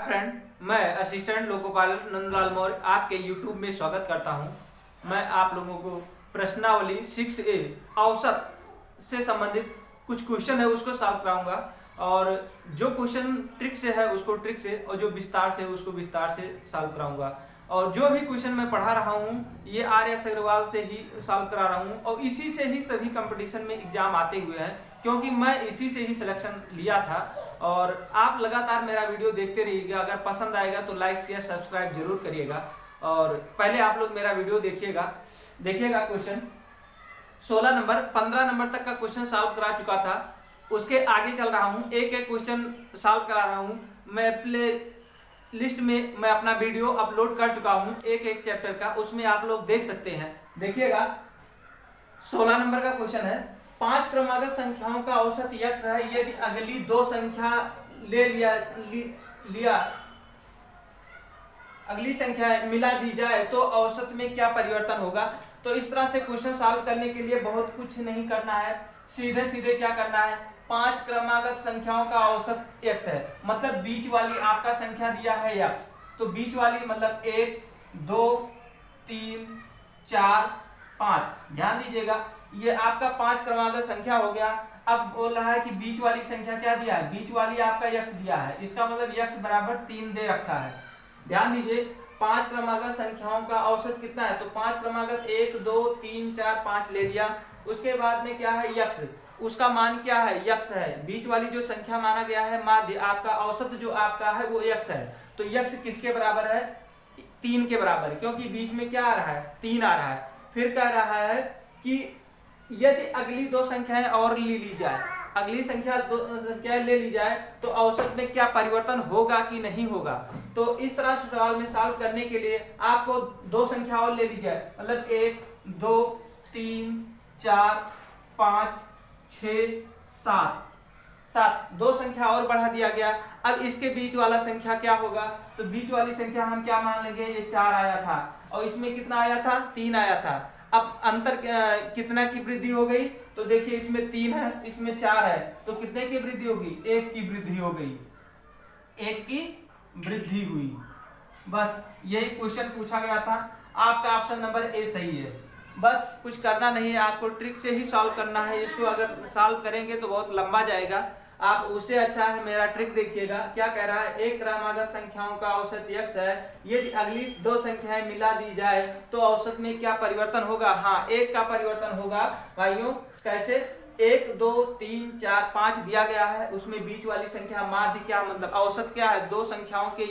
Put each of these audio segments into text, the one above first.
Friend, मैं assistant loco pilot Nandlal Maurya आपके YouTube में स्वागत करता हूं। मैं आप लोगों को प्रश्नावली 6A औसत से संबंधित कुछ क्वेश्चन है उसको सॉल्व कराऊंगा, और जो क्वेश्चन ट्रिक से है उसको ट्रिक से, और जो विस्तार से है उसको विस्तार से सॉल्व कराऊंगा। और जो भी क्वेश्चन मैं पढ़ा रहा हूँ ये RS अग्रवाल से ही सॉल्व करा रहा हूँ, और इसी से ही सभी कंपटीशन में एग्जाम आते हुए हैं, क्योंकि मैं इसी से ही सिलेक्शन लिया था। और आप लगातार मेरा वीडियो देखते रहिएगा। अगर पसंद आएगा तो लाइक शेयर सब्सक्राइब जरूर करिएगा। और पहले आप लोग मेरा वीडियो देखिएगा क्वेश्चन 16 नंबर 15 नंबर तक का क्वेश्चन सॉल्व करा चुका था। उसके आगे चल रहा हूँ, एक एक क्वेश्चन सॉल्व करा रहा हूँ। मैं प्ले लिस्ट में मैं अपना वीडियो अपलोड कर चुका हूँ एक एक चैप्टर का, उसमें आप लोग देख सकते हैं। देखिएगा 16 नंबर का क्वेश्चन है, 5 क्रमागत संख्याओं का औसत x है, यदि अगली दो संख्या ले लिया अगली संख्या मिला दी जाए तो औसत में क्या परिवर्तन होगा। तो इस तरह से क्वेश्चन सॉल्व करने के लिए बहुत कुछ नहीं करना है, सीधे सीधे क्या करना है, 5 क्रमागत संख्याओं का औसत x है, मतलब बीच वाली आपका संख्या दिया है x, तो बीच वाली मतलब 1 2 3 4 5। ध्यान दीजिएगा ये आपका 5 क्रमागत संख्या हो गया। अब बोल रहा है कि बीच वाली संख्या क्या दिया है, बीच वाली आपका x दिया है, इसका मतलब x बराबर 3 दे रखा है। ध्यान दीजिए 5 क्रमागत संख्याओं का औसत कितना है, तो 5 क्रमागत 1 2 3 4 5 ले लिया। उसके बाद में क्या है x, उसका मान क्या है x है, बीच वाली जो संख्या माना गया है माध्य, आपका औसत जो आपका है वो x है। तो x किसके बराबर है, 3 के बराबर, क्योंकि बीच में क्या आ रहा है 3 आ रहा है। फिर कह रहा है कि यदि अगली दो संख्याएं और ले ली जाए, अगली दो संख्याएं ले ली जाए तो औसत में क्या परिवर्तन होगा कि नहीं होगा। तो इस तरह से सवाल में सॉल्व करने के लिए आपको दो संख्या और ले ली जाए, मतलब 1 2 3 4 5 6 7 दो संख्या और बढ़ा दिया गया। अब इसके बीच वाला संख्या क्या होगा, तो बीच वाली संख्या हम क्या मान लेंगे, ये 4 आया था और इसमें कितना आया था, 3 आया था। अब अंतर कितना की वृद्धि हो गई, तो देखिए इसमें 3 है इसमें 4 है, तो कितने की वृद्धि होगी, 1 की वृद्धि हो गई, 1 की वृद्धि हुई। बस यही क्वेश्चन पूछा गया था। आपका ऑप्शन नंबर ए सही है। बस कुछ करना नहीं है, आपको ट्रिक से ही सॉल्व करना है। इसको अगर सॉल्व करेंगे तो बहुत लंबा जाएगा, आप उससे अच्छा है मेरा ट्रिक देखिएगा। क्या कह रहा है, एक क्रमागत संख्याओं का औसत x है, यदि अगली दो संख्याएं मिला दी जाए तो औसत में क्या परिवर्तन होगा। हाँ, एक का परिवर्तन होगा भाइयों। कैसे, 1 2 3 4 5 दिया गया है, उसमें बीच वाली संख्या माध्य, क्या मतलब औसत क्या है, दो संख्याओं के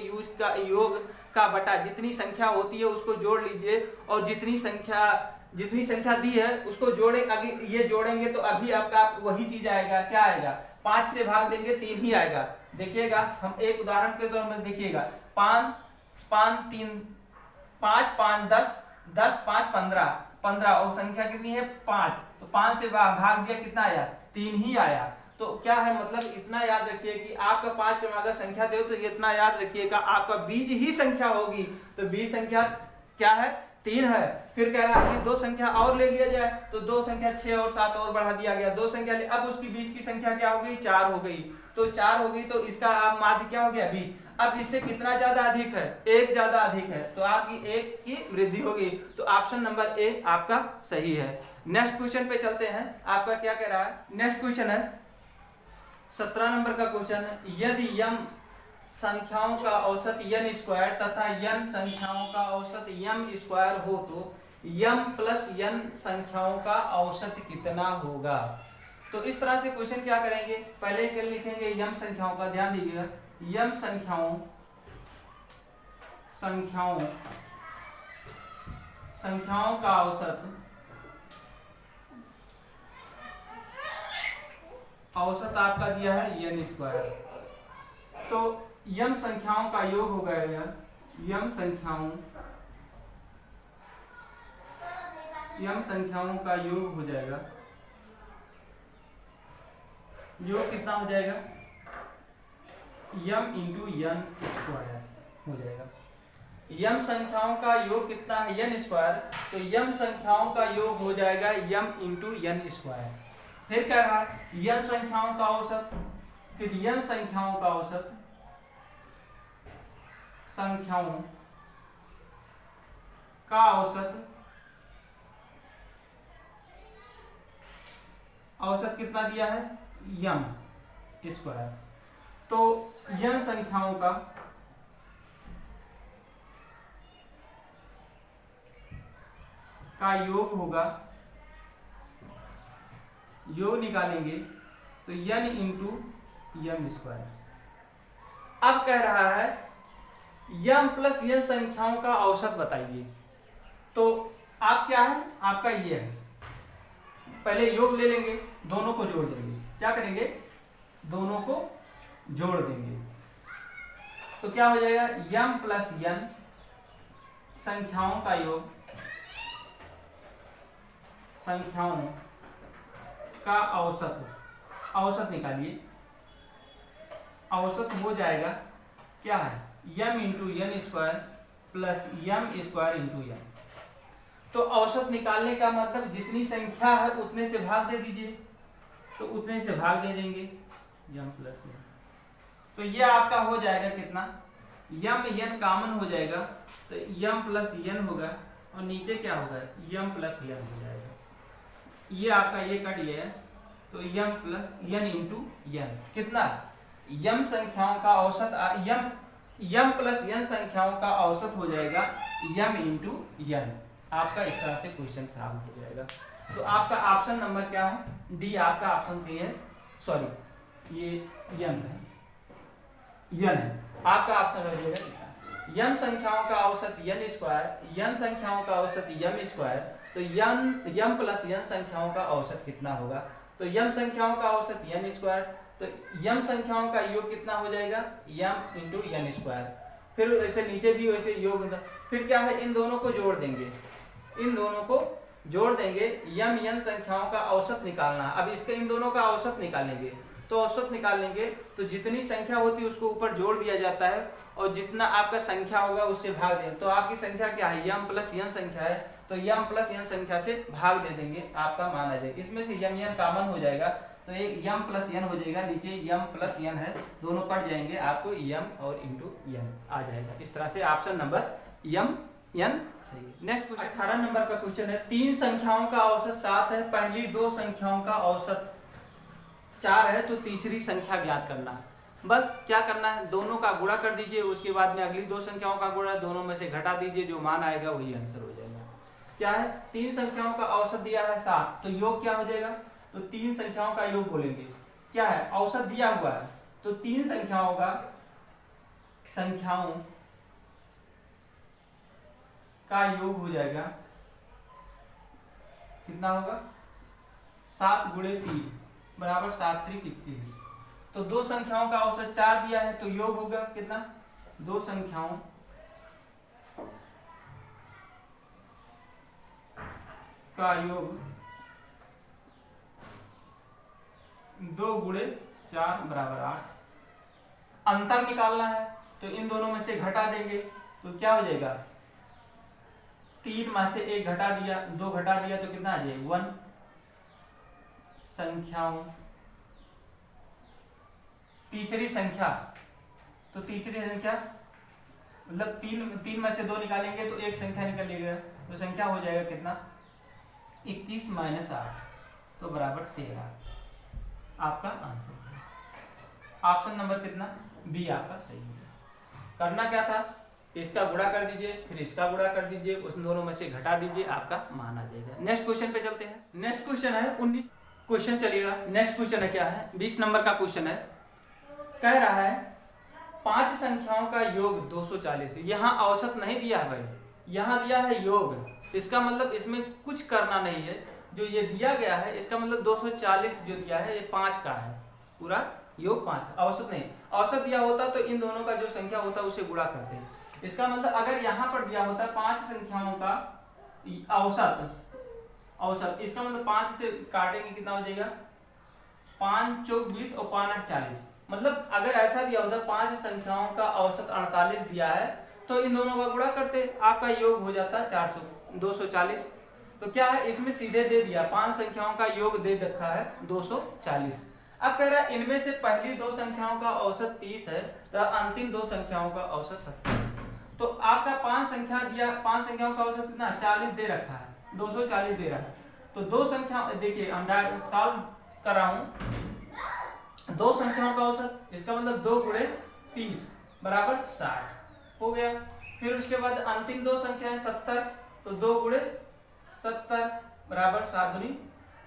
योग का बटा, जितनी संख्या होती है उसको जोड़ लीजिए, और जितनी संख्या दी है उसको जोड़े, अगर ये जोड़ेंगे तो अभी आपका वही चीज आएगा, क्या आएगा, 5 से भाग देंगे 3 ही आएगा। देखिएगा हम एक उदाहरण के तौर में देखिएगा, 5 5 3 5 5 10 10 5 15 और संख्या कितनी है 5, तो 5 से भाग दिया कितना आया, 3 ही आया। तो क्या है, मतलब इतना याद रखिए कि आपका 5 क्रमागत संख्या दे तो इतना याद रखिएगा आपका बीज ही संख्या होगी, तो बीज संख्या क्या है, 3 है। फिर कह रहा है कि दो संख्या और ले लिया जाए, तो दो संख्या 6 और 7 और बढ़ा दिया गया, दो संख्या अब उसकी बीच की संख्या क्या हो गई, 4 हो गई, तो 4 हो गई, तो इसका माध्य क्या हो गया, बीज। अब इससे कितना ज्यादा अधिक है, 1 ज्यादा अधिक है, तो आपकी 1 की वृद्धि होगी। तो ऑप्शन नंबर ए आपका सही है। नेक्स्ट क्वेश्चन पे चलते हैं, आपका क्या कह रहा है। नेक्स्ट क्वेश्चन है 17 नंबर का क्वेश्चन है, यदि m संख्याओं का औसत n स्क्वायर तथा n संख्याओं का औसत m स्क्वायर हो तो m प्लस n संख्याओं का औसत कितना होगा। तो इस तरह से क्वेश्चन क्या करेंगे, पहले क्या लिखेंगे, m संख्याओं का, ध्यान दीजिएगा, m संख्याओं का औसत आपका दिया है n स्क्वायर, तो m संख्याओं का योग हो गया, m संख्याओं का योग हो जाएगा, योग कितना हो जाएगा, m इंटू n स्क्वायर हो जाएगा। m संख्याओं का योग कितना है, n स्क्वायर, तो m संख्याओं का योग हो जाएगा m इंटू n स्क्वायर। फिर क्या रहा, n संख्याओं का औसत, फिर n संख्याओं का औसत संख्याओं का औसत कितना दिया है, यम स्क्वायर। तो यन संख्याओं का योग होगा, योग निकालेंगे तो यन इंटू यम स्क्वायर। अब कह रहा है यम प्लस यन संख्याओं का औसत बताइए। तो आप क्या है, आपका ये है, पहले योग ले लेंगे, दोनों को जोड़ देंगे। क्या करेंगे, दोनों को जोड़ देंगे तो क्या हो जाएगा, यम प्लस यन संख्याओं का योग, संख्याओं का औसत निकालिए। औसत हो जाएगा क्या है, M into N square plus M square into N. तो औसत निकालने का मतलब जितनी संख्या है उतने से भाग दे दीजिए, तो उतने से भाग दे देंगे, यम प्लस यन। तो ये आपका हो जाएगा कितना, यम यन कॉमन हो जाएगा तो यम प्लस यन होगा और नीचे क्या होगा, यम प्लस यन हो जाएगा। ये आपका ये कट गया है तो यम प्लस यन इंटू यन कितना, यम संख्याओं का औसत यम प्लस यन संख्याओं का औसत हो जाएगा यम इंटू यन। आपका इस तरह से क्वेश्चन सॉल्व हो जाएगा। तो आपका ऑप्शन नंबर क्या है, डी आपका ऑप्शन के है, सॉरी ये यन है, यन है आपका ऑप्शन हो जाएगा। यम संख्याओं का औसत यन स्क्वायर, यन संख्याओं का औसत यम स्क्वायर, तो यम प्लस यन संख्याओं का औसत कितना होगा, तो यम संख्याओं का औसत यन स्क्वायर, तो यम संख्याओं का योग कितना हो जाएगा, यम इंटू यन स्क्वायर। फिर ऐसे नीचे भी वैसे योग होता, फिर क्या है, इन दोनों को जोड़ देंगे, इन दोनों को जोड़ देंगे, यम यन संख्याओं का औसत निकालना। अब इसका इन दोनों का औसत निकालेंगे, तो औसत निकालेंगे तो जितनी संख्या होती है उसको ऊपर जोड़ दिया जाता है और जितना आपका संख्या होगा उससे भाग देंगे। तो आपकी संख्या क्या है, यम प्लस यन संख्या है, तो यम प्लस यन संख्या से भाग दे देंगे, आपका मान आ जाएगा। इसमें से यम यन कॉमन हो जाएगा तो एक यम प्लस यन हो जाएगा, नीचे यम प्लस यन है, दोनों कट जाएंगे, आपको यम और इंटू यन आ जाएगा। इस तरह से ऑप्शन नंबर यम यन सही है। नेक्स्ट क्वेश्चन 18 नंबर का क्वेश्चन है, तीन संख्याओं का औसत 7 है, पहली दो संख्याओं का औसत 4 है, तो तीसरी संख्या ज्ञात करना। बस क्या करना है, दोनों का गुणा कर दीजिए, उसके बाद में अगली दो संख्याओं का गुणा, दोनों में से घटा दीजिए, जो मान आएगा वही आंसर हो जाएगा। क्या है, तीन संख्याओं का औसत दिया है 7, तो योग क्या हो जाएगा, तो तीन संख्याओं का योग बोलेंगे। क्या है, औसत दिया हुआ है तो तीन संख्याओं का योग हो जाएगा, कितना होगा, 7 गुणे 3 बराबर 7 त्रिक 21। तो दो संख्याओं का औसत 4 दिया है तो योग होगा कितना, दो संख्याओं का योग 2 गुणे 4 बराबर 8। अंतर निकालना है तो इन दोनों में से घटा देंगे, तो क्या हो जाएगा, 3 में से 1 घटा दिया, 2 घटा दिया तो कितना आ जाएगा 1। संख्याओं तीसरी संख्या, तो तीसरी संख्या मतलब 3 में से 2 निकालेंगे तो एक संख्या निकलेगा, तो संख्या हो जाएगा कितना, 21 माइनस 8 तो बराबर 13। आपका आंसर ऑप्शन नंबर कितना, बी आपका सही है। करना क्या था, इसका गुणा कर दीजिए, फिर इसका गुणा कर दीजिए, उस दोनों में से घटा दीजिए, आपका मान आ जाएगा। नेक्स्ट क्वेश्चन पे चलते हैं। नेक्स्ट क्वेश्चन है 19 क्वेश्चन चलिएगा। नेक्स्ट क्वेश्चन है क्या है, 20 नंबर का क्वेश्चन है। कह रहा है 5 संख्याओं का योग 240 है। यहाँ औसत नहीं दिया है भाई, यहाँ दिया है योग। इसका मतलब इसमें कुछ करना नहीं है, जो ये दिया गया है इसका मतलब 240 जो दिया है ये 5 का है, पूरा योग 5, औसत नहीं। औसत दिया होता तो इन दोनों का जो संख्या होता उसे गुणा करते हैं। इसका मतलब अगर यहाँ पर दिया होता 5 संख्याओं का औसत, इसका मतलब 5 से काटेंगे कितना हो जाएगा, 5 चौक 20 और 5 8 40। मतलब अगर ऐसा दिया होता 5 संख्याओं का औसत 48 दिया है तो इन दोनों का गुणा करते, आपका योग हो जाता 240। तो क्या है, इसमें सीधे दे दिया 5 संख्याओं का योग दे रखा है 240। अब कह रहा है इनमें से पहली दो संख्याओं का औसत 30 है तो अंतिम दो संख्याओं का औसत 70। तो आपका 5 संख्या दिया, 5 संख्याओं का औसत कितना 40 दे रखा है, 240 दे रहा है। तो दो संख्या देखिए हम सॉल्व कर रहा हूं, दो संख्याओं का औसत, इसका मतलब 2 गुणे 30 बराबर 60 हो गया। फिर उसके बाद अंतिम दो संख्या है 70, तो 2 गुणे 70 बराबर 7 दूनी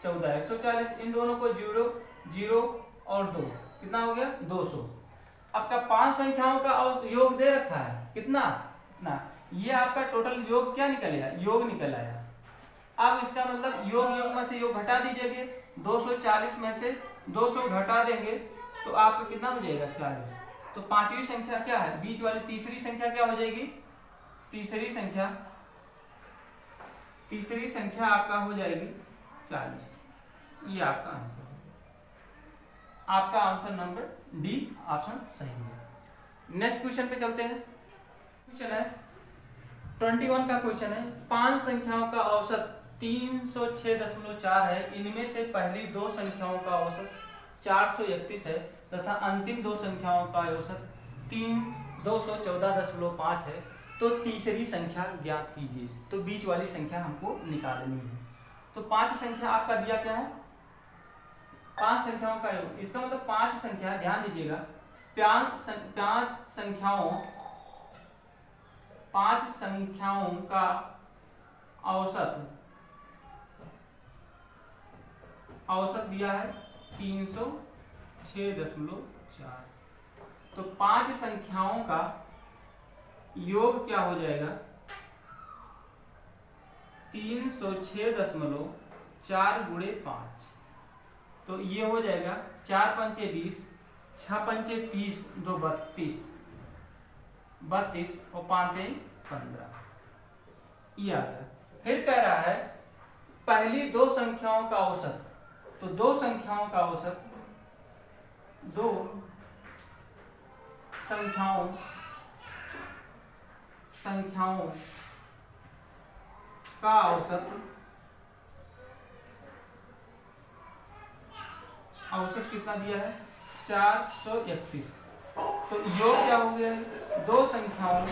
14, 140। इन दोनों को 0 0 और 2 कितना हो गया 200। आपका 5 संख्याओं का योग दे रखा है कितना ना, ये आपका टोटल योग क्या निकल आया, योग निकल आया। अब इसका मतलब योग योग में से योग घटा दीजिएगा, 240 में से 200 घटा देंगे तो आपका कितना हो जाएगा 40। तो पांचवी संख्या क्या है, बीच वाली तीसरी संख्या क्या हो जाएगी, तीसरी संख्या आपका हो जाएगी 40। ये आपका आंसर है, आपका आंसर नंबर डी ऑप्शन सही है। नेक्स्ट क्वेश्चन पे चलते हैं। क्वेश्चन है 21 का क्वेश्चन है, 5 संख्याओं का औसत 306.4 है, इनमें से पहली दो संख्याओं का औसत 431 है तथा अंतिम दो संख्याओं का औसत 214.5 है, तो तीसरी संख्या ज्ञात कीजिए। तो बीच वाली संख्या हमको निकालनी है। तो 5 संख्या आपका दिया क्या है, 5 संख्याओं का योग, इसका मतलब 5 संख्या, ध्यान दीजिएगा, 5 संख्याओं का औसत दिया है 306.4। तो 5 संख्याओं का योग क्या हो जाएगा 306.4 गुणे 5, तो ये हो जाएगा 4 पंचे 20, 6 पंचे 30, 2 32 और 5 15, ये आ गया। फिर कह रहा है पहली दो संख्याओं का औसत, तो दो संख्याओं का औसत, दो संख्याओं का औसत कितना दिया है 431। तो योग क्या हो गया, दो संख्याओं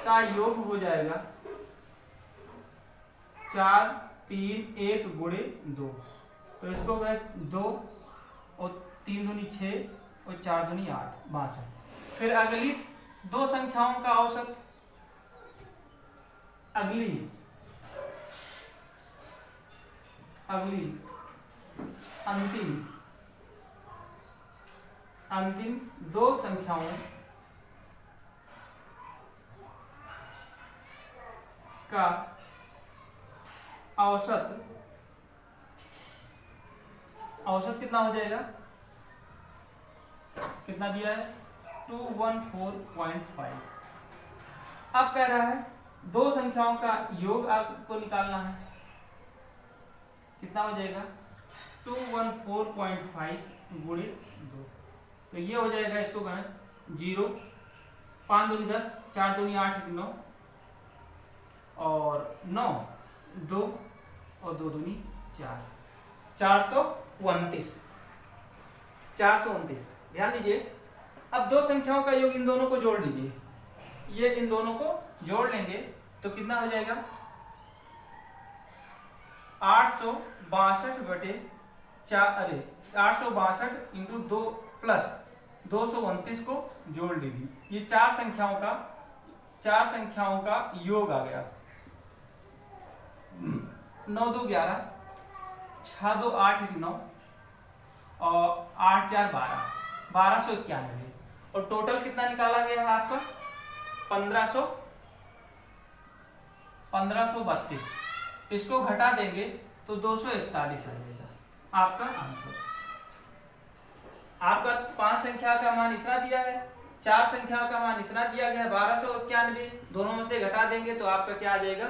का योग हो जाएगा 4 3 1 गुणे 2, तो इसको गए 2 और 3 दूनी 6 और 4 दूनी 8, 62। फिर अगली दो संख्याओं का औसत, अगली अंतिम दो संख्याओं का औसत कितना हो जाएगा, कितना दिया है 214.5। अब कह रहा है दो संख्याओं का योग आपको निकालना है, कितना हो जाएगा 214.5 गुणे 2, तो ये हो जाएगा, इसको कहें 0, 5 दूनी 10, 4 दूनी 8, 9 और 9, 2 और 2 दूनी 4, 429। ध्यान दीजिए, अब दो संख्याओं का योग इन दोनों को जोड़ लीजिए, ये इन दोनों को जोड़ लेंगे तो कितना हो जाएगा 862 इंटू 2 प्लस 229 को जोड़ लीजिए, ये चार संख्याओं का योग आ गया। 9 2 11, 6 2 8 9 और 8 4 12, 1291। और टोटल कितना निकाला गया है आपका 1532। इसको घटा देंगे तो 241 आ जाएगा आपका आंसर। आपका 5 संख्या का मान इतना दिया है, 4 संख्या का मान इतना दिया गया है 1291, दोनों में से घटा देंगे तो आपका क्या आ जाएगा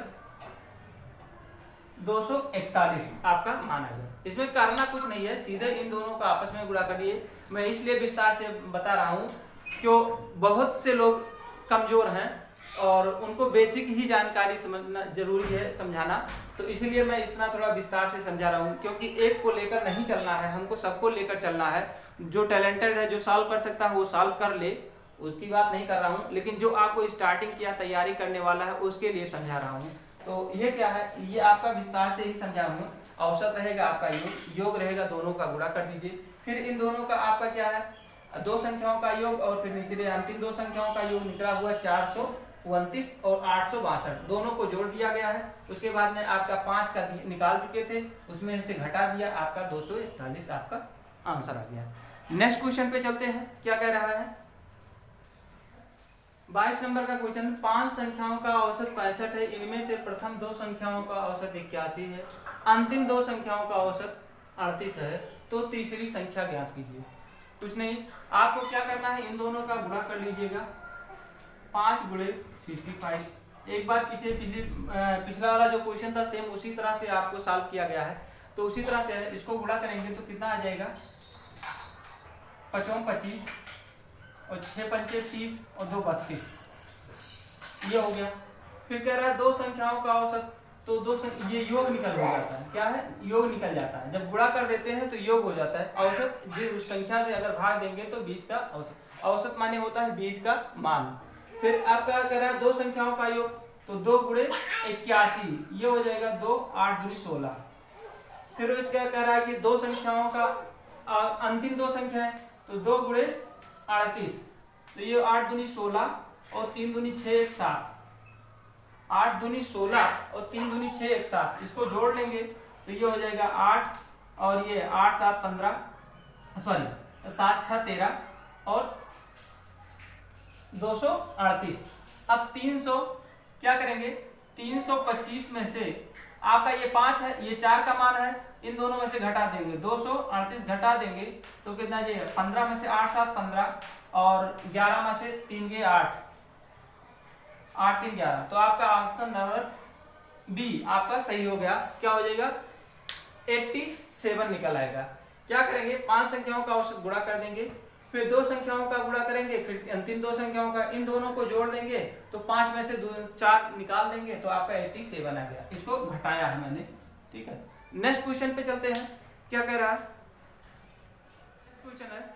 241 आपका मान आएगा। इसमें करना कुछ नहीं है, सीधे इन दोनों का आपस में गुणा करिए। मैं इसलिए विस्तार से बता रहा हूँ क्यों, बहुत से लोग कमजोर हैं और उनको बेसिक ही जानकारी समझना जरूरी है, समझाना, तो इसलिए मैं इतना थोड़ा विस्तार से समझा रहा हूँ, क्योंकि एक को लेकर नहीं चलना है, हमको सबको लेकर चलना है। जो टैलेंटेड है, जो सॉल्व कर सकता है वो सॉल्व कर ले, उसकी बात नहीं कर रहा हूँ, लेकिन जो आपको स्टार्टिंग किया तैयारी करने वाला है उसके लिए समझा रहा हूँ। तो ये क्या है, ये आपका विस्तार से ही समझा हूँ। औसत रहेगा आपका योग रहेगा, दोनों का गुणा कर दीजिए। फिर इन दोनों का आपका क्या है, दो संख्याओं का योग और फिर निचले अंतिम दो संख्याओं का योग निकला हुआ 429 और 862, दोनों को जोड़ दिया गया है। उसके बाद में आपका 5 का निकाल चुके थे, उसमें से घटा दिया, आपका 241 आपका आंसर आ गया। नेक्स्ट क्वेश्चन पे चलते हैं, क्या कह रहा है 22 नंबर का क्वेश्चन। 5 संख्याओं का औसत 65 है, इनमें से प्रथम दो संख्याओं का औसत 81 है, अंतिम दो संख्याओं का औसत 38 है, तो तीसरी संख्या ज्ञात कीजिए। कुछ नहीं, आपको क्या करना है, इन दोनों का गुणा कर लीजिएगा, 5 गुणे 65। एक बार पिछला वाला जो क्वेश्चन था सेम उसी तरह से आपको सॉल्व किया गया है, तो उसी तरह से इसको गुणा करेंगे तो कितना आ जाएगा, 5 25 और 6 पंचे 30 और 2 32, ये हो गया। फिर कह रहा है दो संख्याओं का औसत, तो ये योग निकल हो जाता है, क्या है, योग निकल जाता है। जब गुणा कर देते हैं तो योग हो जाता है। औसत जो उस संख्या से अगर भाग देंगे तो बीज का औसत, औसत माने होता है बीज का मान। फिर आपका कह रहा है दो संख्याओं का योग, तो 2 गुणे 81, ये हो जाएगा 2, 8 दूनी 16। फिर उसका कह रहा है कि दो संख्याओं का अंतिम दो संख्या है, तो 2 गुणे 38, तो ये 8 दूनी 16 और 3 दूनी 6 1 7, 8 दूनी 16 और 3 दूनी 6 1 7, इसको जोड़ लेंगे तो ये हो जाएगा 8 और ये 8 7 15, सॉरी 7 6 13 और 238। अब 300 क्या करेंगे, 325 में से आपका ये 5 है, ये 4 का मान है, इन दोनों में से घटा देंगे, 238 घटा देंगे तो कितना जाएगा, 15 में से 8 7 15 और 11 में से 3 के 8, 8 3 11, तो आपका आंसर नंबर बी आपका सही हो गया। क्या हो जाएगा, 87 निकल आएगा। क्या करेंगे, 5 संख्याओं का औसत गुणा कर देंगे, फिर दो संख्याओं का गुणा करेंगे, फिर अंतिम दो संख्याओं का, इन दोनों को जोड़ देंगे तो 5 में से 4 निकाल देंगे तो आपका 87 आ गया। इसको घटाया है मैंने, ठीक है। नेक्स्ट क्वेश्चन पे चलते हैं, क्या कह रहा है, क्वेश्चन है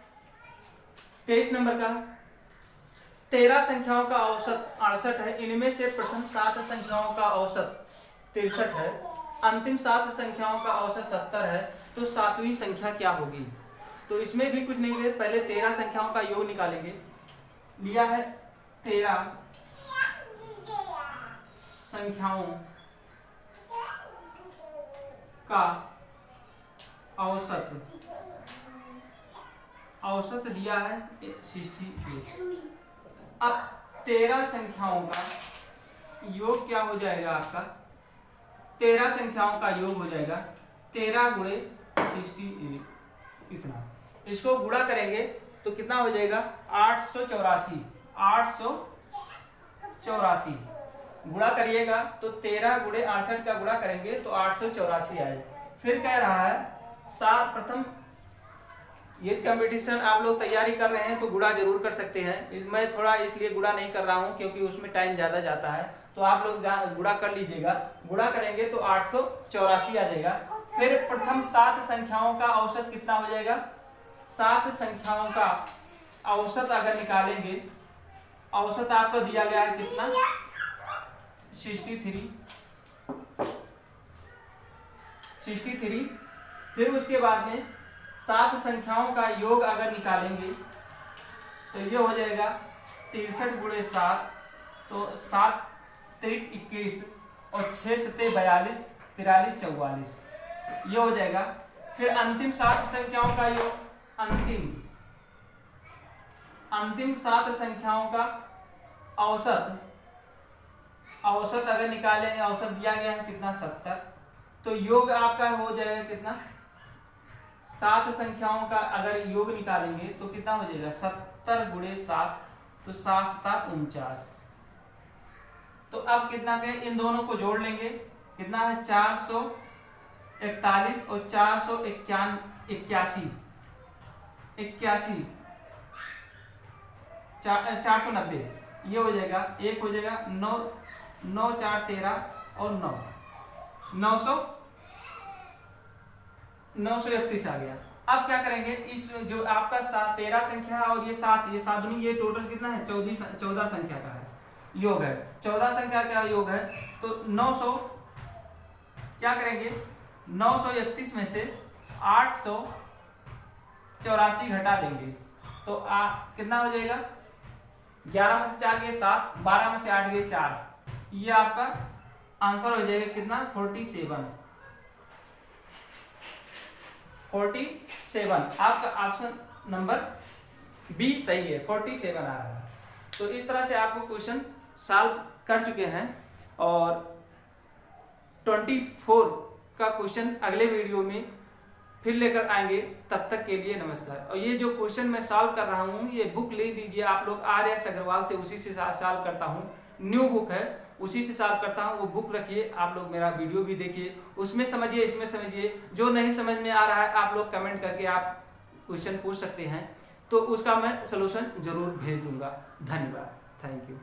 23 नंबर का। 13 संख्याओं का औसत 68 है, इनमें से प्रथम 7 संख्याओं का औसत 63 है, अंतिम 7 संख्याओं का औसत 70 है, तो सातवीं संख्या क्या होगी। तो इसमें भी कुछ नहीं है, पहले 13 संख्याओं का योग निकालेंगे। लिया है 13 संख्याओं का औसत दिया है 68। अब 13 संख्याओं का योग क्या हो जाएगा आपका, 13 संख्याओं का योग हो जाएगा 13 गुणे 68, इतना। इसको गुणा करेंगे तो कितना हो जाएगा, 884, 884 गुणा करिएगा तो 13 गुणे 68 का गुणा करेंगे तो 884 आए। फिर कह रहा है प्रथम, ये कंपटीशन आप लोग तैयारी कर रहे हैं तो गुणा जरूर कर सकते हैं, मैं थोड़ा इसलिए गुणा नहीं कर रहा हूं क्योंकि उसमें टाइम ज्यादा जाता है, तो आप लोग गुणा कर लीजिएगा। गुणा करेंगे तो 884 आ जाएगा। फिर प्रथम 7 संख्याओं का औसत कितना हो जाएगा, 7 संख्याओं का औसत अगर निकालेंगे, औसत आपको दिया गया है कितना, 63। फिर उसके बाद में 7 संख्याओं का योग अगर निकालेंगे तो ये हो जाएगा 63 गुणे 7, तो 7 3 21 और 6 7 42 43 44, ये हो जाएगा। फिर अंतिम 7 संख्याओं का योग, अंतिम 7 संख्याओं का औसत अगर निकालें, औसत दिया गया है कितना, 70, तो योग आपका हो जाएगा कितना, 7 संख्याओं का अगर योग निकालेंगे तो कितना हो जाएगा, 70 गुणे 7, तो 7 7 49। तो अब कितना के, इन दोनों को जोड़ लेंगे, कितना है, 441 और 481, 490, ये हो जाएगा, एक हो जाएगा 9 9 4 13 और 9 931 आ गया। अब क्या करेंगे, इस जो आपका 13 संख्या और ये 7 दूनी, ये टोटल कितना है, 14 संख्या का है योग है, 14 संख्या का योग है। तो 900 क्या करेंगे, 931 में से 884 घटा देंगे तो कितना हो जाएगा, 11 में से 4 गए 7, 12 में से 8 गए 4, ये आपका आंसर हो जाएगा कितना, 47। आपका ऑप्शन नंबर बी सही है, 47 आ रहा है। तो इस तरह से आपको क्वेश्चन सॉल्व कर चुके हैं और 24 का क्वेश्चन अगले वीडियो में फिर लेकर आएंगे। तब तक के लिए नमस्कार। और ये जो क्वेश्चन मैं सॉल्व कर रहा हूँ, ये बुक ले लीजिए आप लोग, आर्यस अग्रवाल से, उसी से सॉल्व करता हूँ, न्यू बुक है, उसी से सॉल्व करता हूँ। वो बुक रखिए, आप लोग मेरा वीडियो भी देखिए, उसमें समझिए, इसमें समझिए। जो नहीं समझ में आ रहा है आप लोग कमेंट करके आप क्वेश्चन पूछ सकते हैं, तो उसका मैं सलूशन जरूर भेज दूंगा। धन्यवाद, थैंक यू।